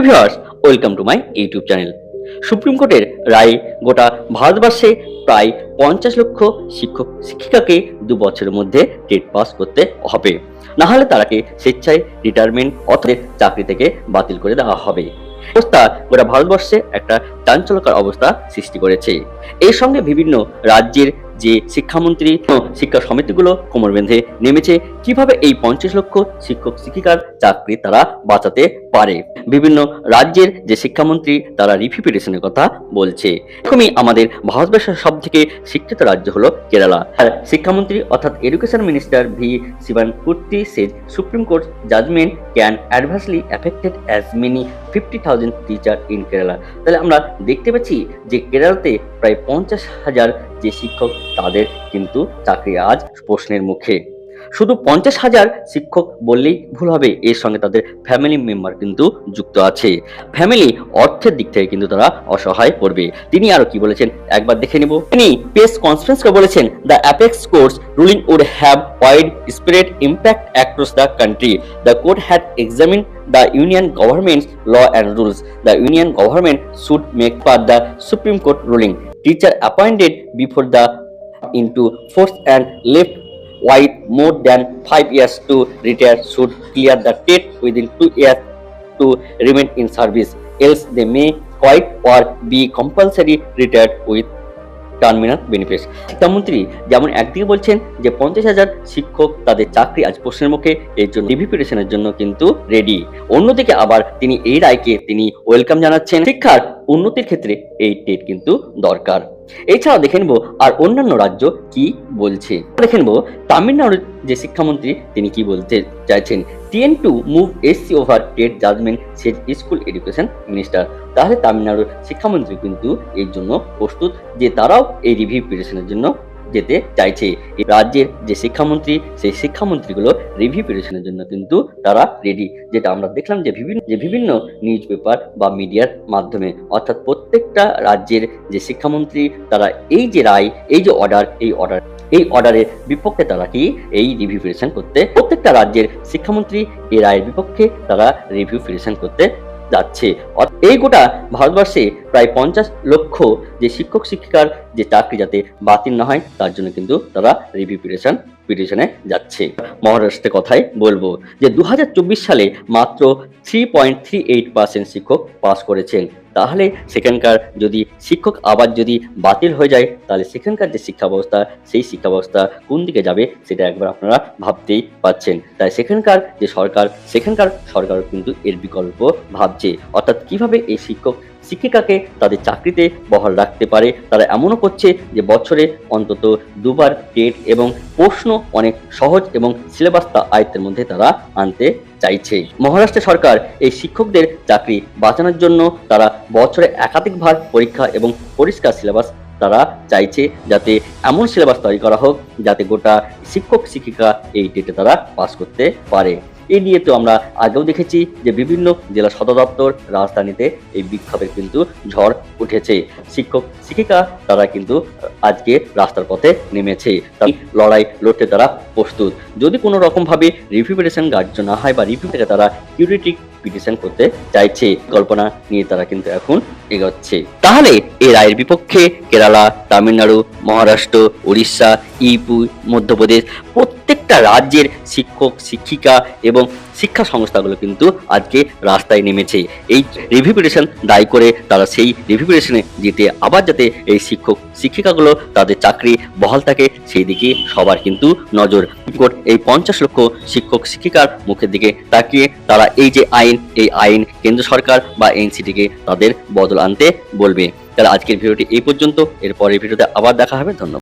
Viewers, welcome to my YouTube channel. Supreme কোর্টের রায় গোটা ভারতবর্ষে প্রায় 50 লক্ষ শিক্ষক শিক্ষিকাকে 2 বছরের মধ্যে টেট পাস করতে হবে, না হলে তারাকে স্বেচ্ছায় রিটায়ারমেন্ট অথবা চাকরি থেকে বাতিল করে দেওয়া হবে। অবস্থা গোটা ভারতবর্ষে একটা চাঞ্চল্যকর অবস্থা সৃষ্টি করেছে। এর সঙ্গে বিভিন্ন রাজ্যের যে শিক্ষামন্ত্রী ও শিক্ষা সমিতিগুলো কোমর বেঁধে নেমেছে কিভাবে এই 50 লক্ষ শিক্ষক শিক্ষিকার চাকরি তারা বাঁচাতে পারে। বিভিন্ন রাজ্যের যে শিক্ষামন্ত্রী তারা রিভিউ পিটিশনের কথা বলছে। এরকমই আমাদের ভারতবর্ষের সব থেকে শিক্ষিত রাজ্য হলো কেরালা। আর শিক্ষামন্ত্রী অর্থাৎ education minister V Sivankutty says supreme court judgement can adversely affected as many 50,000 teacher in Kerala. তাহলে আমরা দেখতে পাচ্ছি যে কেরালাতে প্রায় 50,000 যে শিক্ষক তাদের কিন্তু চাকরি আজ প্রশ্নের মুখে। শুধু 50,000 শিক্ষক বললেই ভুল হবে, এর সঙ্গে তাদের ফ্যামিলি মেম্বার কিন্তু যুক্ত আছে। ফ্যামিলি অর্থের দিক থেকে কিন্তু তারা অসহায় পড়বে। তিনি আরো কি বলেছেন একবার দেখে নেব। তিনি প্রেস কনফারেন্সে বলেছেন, the apex court's ruling would have wide spread impact across the country. The court had examined the union government's law and rules. The union government should make part the Supreme Court ruling. Teacher appointed before the into force and left with more than 5 years to retire should clear the TET within 2 years to remain in service. Else they may quit or be compulsory retired with terminal benefits. শিক্ষামন্ত্রী যেমন একদিকে বলছেন যে 50,000 শিক্ষক তাদের চাকরি আজ প্রশ্নের মুখে, এর জন্য রিভিউ পিটিশনের জন্য কিন্তু রেডি। অন্যদিকে আবার তিনি এই রায়কে তিনি ওয়েলকাম জানাচ্ছেন। শিক্ষার উন্নতির ক্ষেত্রে এই টেট কিন্তু দরকার। এছাড়াও দেখে নেব আর অন্যান্য রাজ্য কি বলছে। দেখে নেব তামিলনাড়ুর যে শিক্ষামন্ত্রী তিনি কি বলতে চাইছেন। TN to move SC over TET judgement says school education minister. তাহলে তামিলনাড়ুর শিক্ষামন্ত্রী কিন্তু এর জন্য প্রস্তুত যে তারাও এই রিভিউ পিটিশনের জন্য যেতে চাইছে। রাজ্যের যে শিক্ষামন্ত্রী সেই শিক্ষামন্ত্রীগুলো রিভিউ পিটিশনের জন্য কিন্তু তারা রেডি, যেটা আমরা দেখলাম যে বিভিন্ন নিউজ পেপার বা মিডিয়ার মাধ্যমে। অর্থাৎ প্রত্যেকটা রাজ্যের যে শিক্ষামন্ত্রী তারা এই যে রায়, এই যে অর্ডার, এই অর্ডারের বিপক্ষে তারা কি এই রিভিউ পিটিশন করতে, প্রত্যেকটা রাজ্যের শিক্ষামন্ত্রী এই রায়ের বিপক্ষে তারা রিভিউ পিটিশন করতে যাচ্ছে। এই গোটা ভারতবর্ষে প্রায় 50 লক্ষ যে শিক্ষক শিক্ষিকার যে চাকরি যাতে বাতিল না হয় তার জন্য কিন্তু তারা রিভিউ পিটিশনে যাচ্ছে। মহারাষ্ট্রের কথাই বলবো যে 2024 সালে মাত্র 3.38% শিক্ষক পাস করেছেন। তাহলে সেখানকার যদি শিক্ষক আবার যদি বাতিল হয়ে যায় তাহলে সেখানকার যে শিক্ষা ব্যবস্থা সেই শিক্ষা ব্যবস্থা কোন দিকে যাবে সেটা একবার আপনারা ভাবতেই পাচ্ছেন। তাই সেখানকার যে সরকার কিন্তু এর বিকল্প ভাবছে, অর্থাৎ কিভাবে এই শিক্ষক শিক্ষিকাকে তাদের চাকরিতে বহাল রাখতে পারে। তারা এমনও করছে যে বছরে অন্তত 2 বার টেট এবং প্রশ্ন অনেক সহজ এবং সিলেবাসটা আয়ত্তের মধ্যে তারা আনতে চাইছে। মহারাষ্ট্র সরকার এই শিক্ষকদের চাকরি বাঁচানোর জন্য তারা বছরে একাধিকবার পরীক্ষা এবং পরিষ্কার সিলেবাস তারা চাইছে, যাতে এমন সিলেবাস তৈরি করা হোক যাতে গোটা শিক্ষক শিক্ষিকা এই টেটে তারা পাস করতে পারে। এই নিয়ে তো আমরা আগেও দেখেছি যে বিভিন্ন জেলা সদর দপ্তর রাজধানীতে এই বিক্ষোভের কিন্তু ঝড় উঠেছে। শিক্ষক শিক্ষিকা তারা কিন্তু আজকে রাস্তার পথে নেমেছে, তাই লড়াই লড়তে তারা প্রস্তুত। যদি কোনো রকম ভাবে রিভিউ পিটিশন গ্রাহ্য না হয় বা রিভিউ থেকে তারা কিউরেটিভ পিটিশন করতে চাইছে কল্পনা নিয়ে তারা কিন্তু এখন এগোচ্ছে। তাহলে এই রায়ের বিপক্ষে কেরালা, তামিলনাড়ু, মহারাষ্ট্র, উড়িষ্যা, ইউপি, মধ্যপ্রদেশ প্রত্যেকটা রাজ্যের শিক্ষক শিক্ষিকা এবং শিক্ষা সংস্থাগুলো কিন্তু আজকে রাস্তায় নেমেছে এই রিভিউ পিটিশন দায়ী করে। তারা সেই রিভিউ পিটিশনে জিতে আবার যাতে এই শিক্ষক শিক্ষিকাগুলো তাদের চাকরি বহাল থাকে সেই দিকে সবার কিন্তু নজর। এই 50 লক্ষ শিক্ষক শিক্ষিকার মুখের দিকে তাকিয়ে তারা এই যে এই আইন কেন্দ্র সরকার বা এনসিটিকে তাদের বদল আনতে বলবে। তাহলে আজকের ভিডিওটি এই পর্যন্ত, এর পরের ভিডিওতে আবার দেখা হবে। ধন্যবাদ।